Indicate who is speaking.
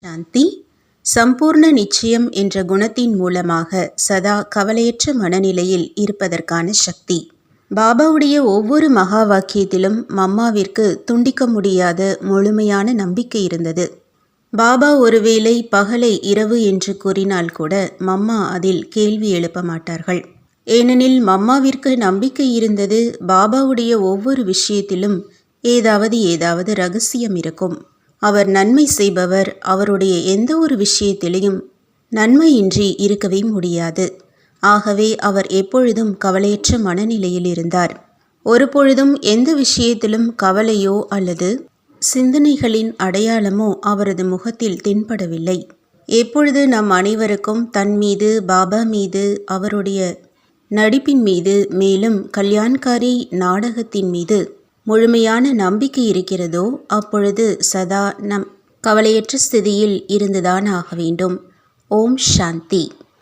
Speaker 1: சாந்தி சம்பூர்ண நிச்சயம் என்ற குணத்தின் மூலமாக சதா கவலையற்ற மனநிலையில் இருப்பதற்கான சக்தி. பாபாவுடைய ஒவ்வொரு மகா வாக்கியத்திலும் மம்மாவிற்கு துண்டிக்க முடியாத முழுமையான நம்பிக்கை இருந்தது. பாபா ஒருவேளை பகலை இரவு என்று கூறினால் கூட மம்மா அதில் கேள்வி எழுப்ப மாட்டார்கள். ஏனெனில் மம்மாவிற்கு நம்பிக்கை இருந்தது, பாபாவுடைய ஒவ்வொரு விஷயத்திலும் ஏதாவது ரகசியம் இருக்கும். அவர் நன்மை செய்பவர். அவருடைய எந்த ஒரு விஷயத்திலையும் நன்மையின்றி இருக்கவே முடியாது. ஆகவே அவர் எப்பொழுதும் கவலையற்ற மனநிலையில் இருந்தார். ஒரு பொழுதும் எந்த விஷயத்திலும் கவலையோ அல்லது சிந்தனைகளின் அடையாளமோ அவரது முகத்தில் தென்படவில்லை. எப்பொழுது நம் அனைவருக்கும் தன் மீது, பாபா மீது, அவருடைய நடிப்பின் மீது, மேலும் கல்யாண்காரி நாடகத்தின் மீது முழுமையான நம்பிக்கை இருக்கிறதோ அப்பொழுது சதா நம் கவலையற்ற ஸ்திதியில் இருந்துதான் ஆக வேண்டும். ஓம் சாந்தி.